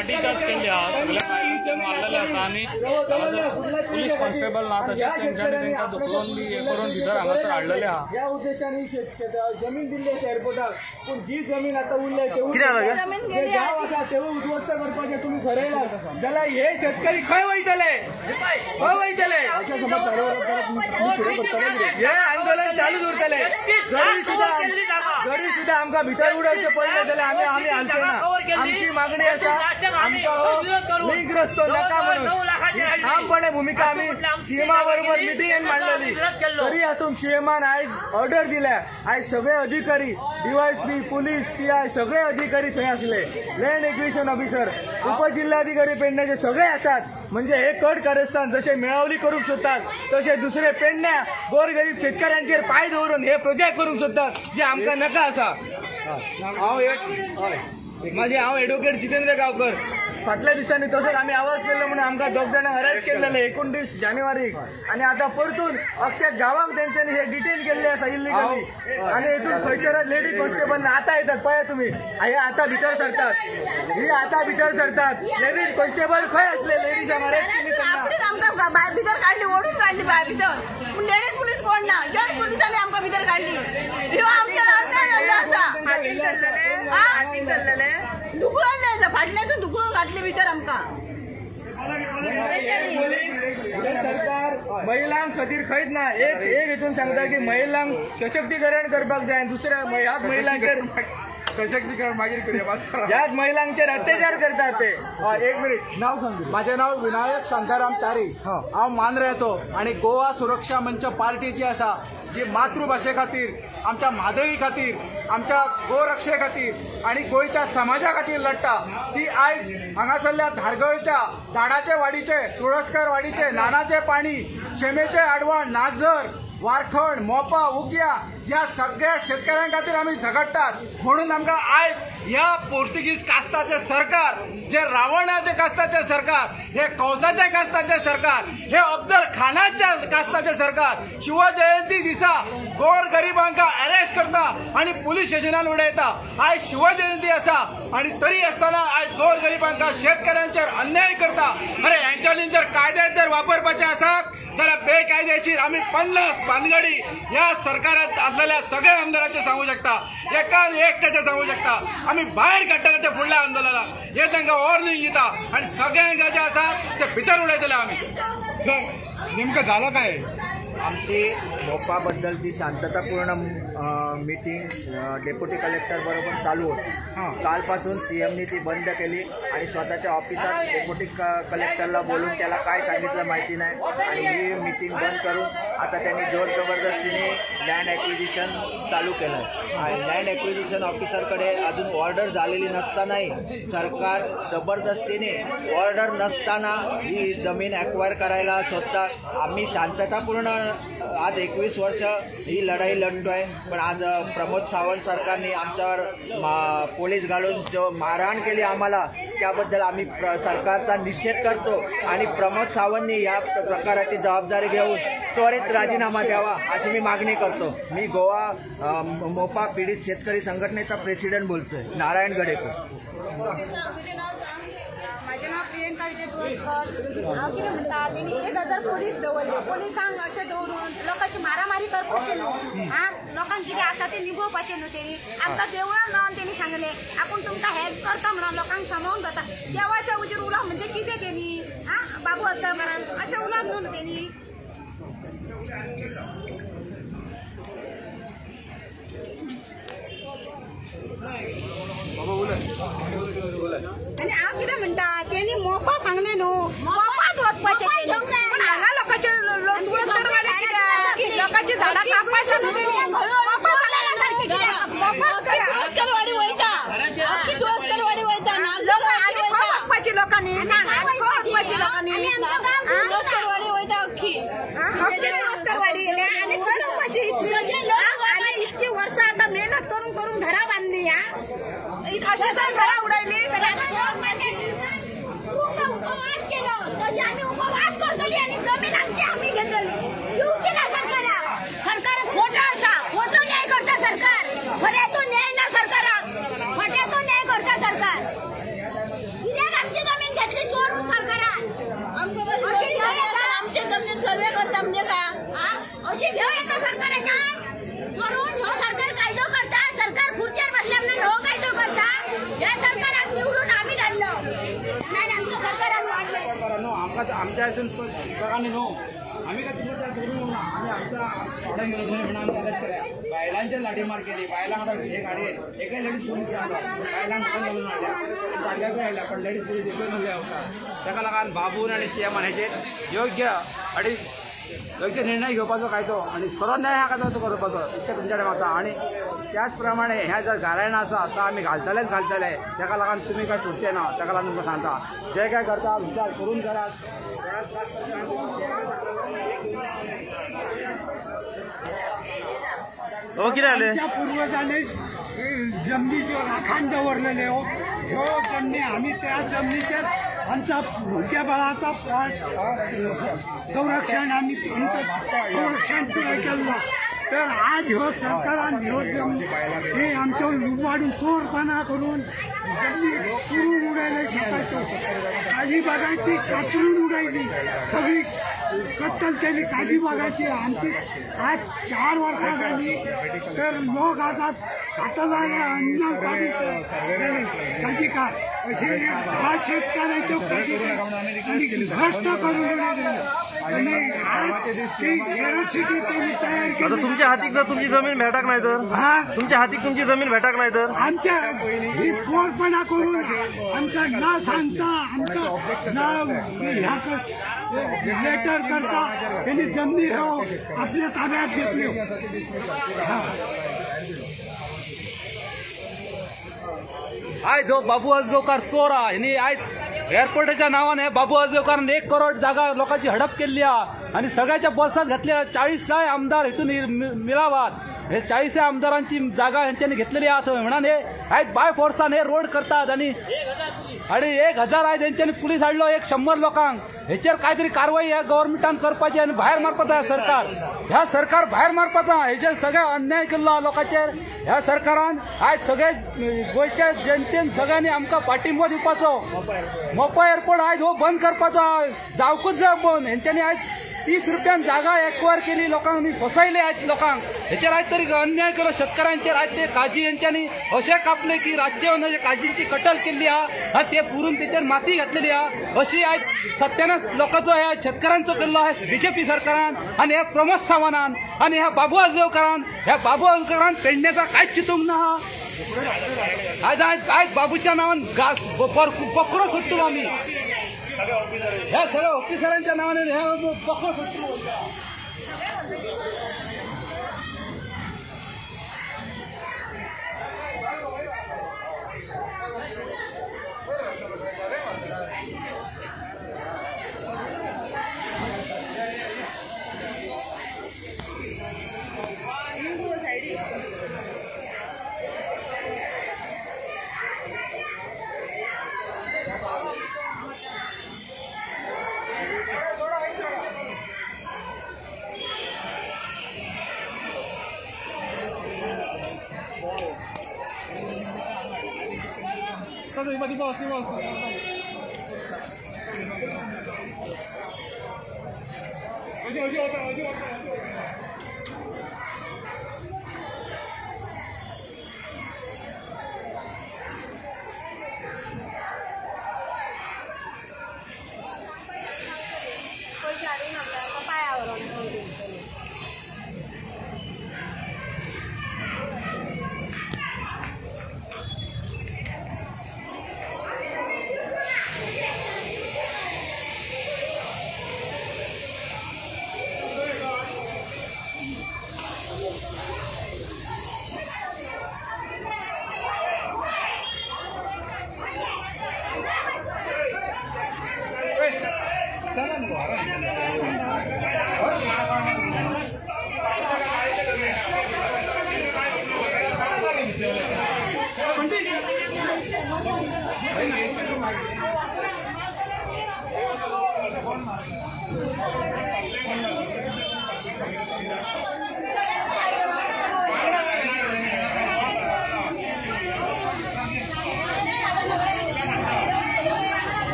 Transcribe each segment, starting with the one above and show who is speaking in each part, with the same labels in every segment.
Speaker 1: लाठीचार्ज केले आहात, सगळ्या बायलांचे मारलेले आसा आणि पोलीस कॉन्स्टेबल ना तशेंच तेंच्यांनी तांकां दुखलोवन हे करून भितर हांगासर हाडलेले आहा।
Speaker 2: ह्या उद्देशाने जमीन दिल्ली अशा एअरपोर्टाक, पण जी जमीन आता उरल्या गांव आसा तेवूय उद्ध्वस्त करपाचें तुम्ही ठरयलां जाल्यार हे शेतकरी खंय वयतले? खंय वयतले? हे आंदोलन चालूच उरतले। जरी सुद्धा आमकां भितर उडोवचें पडलें जाल्यार आमी हालचे ना। आमची मागणी आसा आमकां लिंक रस्तो नाका म्हणून। ठामपणे भूमिका आमी सीएमा बरोबर मिटिंगेन मांडलेली, तरी आसून सीएमान आयज ऑर्डर दिल्या। आयज सगळे अधिकारी डीवायएसपी, पोलीस, पीआय सगळे अधिकारी थंय आसले, लँड एक्विजिशन ऑफिसर, उपजिल्हाधिकारी पेडण्याचे सगळे आसात। म्हणजे हे कट कारस्थान जसे मेळावली करूंक सोदतात तसे दुसरे पेडण्या गोरगरीब शेतकऱ्यांचेर पाय दवरून हे प्रोजेक्ट करूंक सोदतात, जे आमकां नाका आसा। हांव एडवोकेट जितेंद्र गांवकर। फाटल्या दिसांनी तसोच आम्ही आवाज केल्लो म्हणून आमकां 2 जाणांक अरेस्ट केल्लेले 29 जानेवारीक, आणि आता परतून अख्ख्या गांवांक तेंच्यांनी हे डिटेन केल्ले आसा इलिगली। आणि हेतून खंयसर लेडी कॉन्स्टेबल आता येतात, पळया तुम्ही, हे आता भितर सरतात, ही आता भितर सरतात। लेडी कॉन्स्टेबल खंय असले? लेडीज
Speaker 3: आमकां भितर काढली, ओढून काढली भायर भितर, पूण लेडीज पुलीस कोण ना, जड पुलिसांनी आमकां भितर काढली। ह्यो आमचेर अन्याय जाल्लो आसा। दुखळले फाटल्यातून दुखळून घातले भितर आमकां।
Speaker 2: सरकार महिलांक खातीर खंयच ना। एक हेतून सांगता की महिलांक सशक्तीकरण करपाक जाय, दुसऱ्या ह्याच महिलांचेर सशक्तीकरण मागीर करया, ह्याच महिलांचेर अत्याचार करतात ते। एक मिनिट, नाव सांग।
Speaker 4: माझे नाव विनायक शांताराम चारी, हांव मांद्रेचो, आणि गोवा सुरक्षा मंच पार्टी जी आसा जी मातृभाषे खातीर, आमच्या म्हादई खातीर, आमच्या गोरक्षे खातीर आणि गोयच्या समाजा खातीर लढटा, ती आयज हांगासरल्या धारगळच्या, दाडाचे वाडीचे, तुळसकर वाडीचे, नानाचे पाणी, शेमेचे आडवण, नागझर, वारखड, मोपा, उग्या ह्या सगळ्या शेतकऱ्यां खातीर आमी झगडटात। म्हणून आमकां आयज ह्या पोर्तुगीज कास्ताचे सरकार, जे रावणाचे कास्ताचे सरकार, हे कंसाच्या कास्ताचे सरकार, हे अफजल खानाच्या कास्ताचे सरकार शिवजयंती दिसा गोर गरिबांका अरेस्ट करता आणि पोलीस स्टेशनान उडयता। आयज शिवजयंती आसा आणि तरी आसतना आयज गोर गरिबांका, शेतकऱ्यांचेर अन्याय करता। अरे यांच्यानी जर कायदे जर वापरपाचे आसात जाल्यार बेकायदेशीर आम्ही 50 पानगडी या सरकारात असलेल्या सगळ्या आमदारांचे सांगू शकता, एकान एकट्याचे सांगू शकता। आम्ही बाहेर काडटले ते फुडल्या आंदोलनाक, हे तांकां वॉर्निंग दिता आणि सगळ्यांक जे आसात ते भितर उडयतले आमी। नेमकं झालं काय?
Speaker 2: आमची मोपाबद्दलची शांततापूर्ण मीटिंग डेप्युटी कलेक्टर बरोबर चालू होती। कालपासून सीएमनी ती बंद केली आणि स्वतःच्या ऑफिसात डेप्युटी कलेक्टरला बोलून त्याला काय सांगितलं माहिती नाही, आणि ही मीटिंग बंद करून आता त्यांनी जोर जबरदस्तीने लँड ॲक्विजिशन चालू केलं आहे। लँड ॲक्विजिशन ऑफिसरकडे अजून ऑर्डर झालेली नसतानाही सरकार जबरदस्तीने, ऑर्डर नसताना ही जमीन ॲक्वायर करायला शोधतात। आम्ही शांततापूर्ण आज 21 वर्ष ही लढाई लढतोय, पण आज प्रमोद सावंत सरकारने आमच्यावर पोलीस घालून जो मारहाण केली आम्हाला, त्याबद्दल आम्ही सरकारचा निषेध करतो आणि प्रमोद सावंतनी या प्रकाराची जबाबदारी घेऊन त्वरित राजीनामा द्यावा अशी मी मागणी करतो। मी गोवा मोपा पीडित शेतकरी संघटनेचा प्रेसिडेंट बोलतोय, नारायण गडेकर।
Speaker 5: माझे नाव प्रियंका विजय तुळसकर। हांव कितें म्हणटा, तेणी 1000 पोलीस दवरले, पोलिसांक अशें दवरून लोकांची मारामारी करपाची न्हू। लोकांक कितें आसा तें निभोवपाचें न्हू। तेणी आमकां देवळान रावन तेणी सांगलें आपूण तुमकां हेल्प करता म्हणून लोकांक सांबाळून जाता। देवाच्या उजेर उलोवप म्हणजे कितें तेणी? बाबू अस्करकारान अशें उलोवप न्हू तेणी। आणि हांव कितें म्हणटा, तेणी मोपा सांगलें न्हू, मोपात वचपाचें तेणी, पण हांगा लोकांचे लोकांची झाडां कापपाचें न्हू तेणी। मोपा सांगलें सारकें कित्याक? मोपाच करा, तुळसकरवाडी वयता, आख्खी तुळसकरवाडी वयता ना लोकां। आनी खंय वचपाची लोकांनी सांग, खंय वचपाची लोकांनी? तुळसकरवाडी वयता अख्खी, तुळसकरवाडी येयले आनी खंय वचपाची? आनी इतकी वर्सां आतां मेहनत करून करून घरां बांदली, अशी जर घरां उडयली जाल्यार उपवास केलो तशें आमी उपवास करतली आणि जमीन आमची आमी घेतली। येवची ना सरकाराक, सरकार खोटो आसा, खोटो न्याय करता सरकार, खऱ्याचो न्याय ना सरकाराक, खोट्याचो न्याय करता सरकार। कित्याक आमची
Speaker 4: आमच्या हातून प्रकारे नो आम्ही काय तुमचं त्या सोडून आम्ही आमच्या ऑर्डर म्हणून आम्ही अरेस्ट केल्या बायलांच्या लाठीमार केली बायलांना हे गाडी एकही लेडीज पोलीस बायलांना घालून आल्या जाग्यावर आल्या पण लेडीज पोलीस एकूच म्हणल्या होता ताका लागून बाबून आणि सीएम हांचे योग्य निर्णय घेवपाचो कायदो आणि सर्व न्याय हा कायदो करपाचो इतकें तुमच्या कडेन मागता आणि त्याच प्रमाणे ह्या जर गारायण आसा तो आमी घालतले ताका लागून तुमी काय सोडचे ना ताका लागून तुमकां सांगता जे काय करता विचार करून करात
Speaker 6: आमच्या पूर्वजांनी जमनीच्यो राखाण दवरलेले ह्यो जमनी आम्ही त्या जमनीचेर आमच्या भुरग्या बाळाचा संरक्षण आम्ही आमचं संरक्षण पुराय केल्लो तर आज ह्यो सरकारान ह्यो जमनी हे आमच्यो लुबाडून चोरपणा करून जमनी पुरून उडयले शेताच्यो काजी बागायची काचरून उडयली सगळी कत्तल केली काजी बागायची आमची आज 4 वर्सां झाली तर लोक आता हाताला अन्न गेले काजीकार असे 10 शेतकऱ्याच्यो काजीकार आणि भ्रष्ट करून उडयले आणि आज ती एरोसिटी त्यांनी तयार केली
Speaker 7: तुमच्या हातीक जर तुमची जमीन भेटाक नाही तर तुमच्या हातीक तुमची जमीन भेटाक नाही तर
Speaker 6: आमच्या ही चोरपणा करून आमचा ना सांगता आमचं ना ह्या लेटर करता त्यांनी जमनी हो आपल्या ताब्यात घेतली
Speaker 8: आयज जो बाबू आजगावकार चोर हा हिने आयज एअरपोर्टाच्या नावाने बाबू आजगावकारान 1 करोड जागा लोकांची हडप केल्ली हा आणि सगळ्याच्या बॉल्सात घातल्या 40 आमदार हितून मिळावात हे 40 आमदारांची जागा यांच्यानी घेतलेली आहात म्हणून हे आयज बाय फोर्सान हे रोड करतात आणि 1000 आयज यांच्यानी पुलीस हाडलो 100 लोकांक हेचेर काहीतरी कारवाई ह्या गव्हर्नमेंटान करपाची आणि भायर मारपाचा ह्या सरकार भायर मारपाचा हेचेर सगळ्या अन्याय केल्लो लोकांचेर ह्या सरकारान आयज सगळे गोंयच्या जनतेन सगळ्यांनी आमकां पाठिंबो दिवपाचो मोपा एअरपोर्ट आयज हो बंद करपाचो जावकूच जाय बंद हेंच्यांनी आयज 30 रुपयान जागा एक्वायर केली लोकांनी फसयले आयज लोकांक हेचेर आयज तरी अन्याय केलो शेतकऱ्यांचेर आयज ते काजी यांच्यानी अशें कापले की राज्य काजींची कटल केल्ली आहा ते पुरून तेचेर माती घातलेली आहा अशी आयज सत्यानाश लोकांचो ह्या शेतकऱ्यांचो केल्लो आहा बीजेपी सरकारान आणि ह्या प्रमोद सावंतान आणि ह्या बाबू आजगावकारान पेडण्याचा कांयच चिंतूंक ना आयज बाबूच्या नांवान बकरो सोडटलो आमी ह्या सगळ्या ऑफिसरांच्या नावाने ह्या बकरो सोडटलो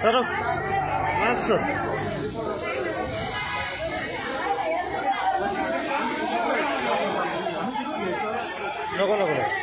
Speaker 7: सर नको नको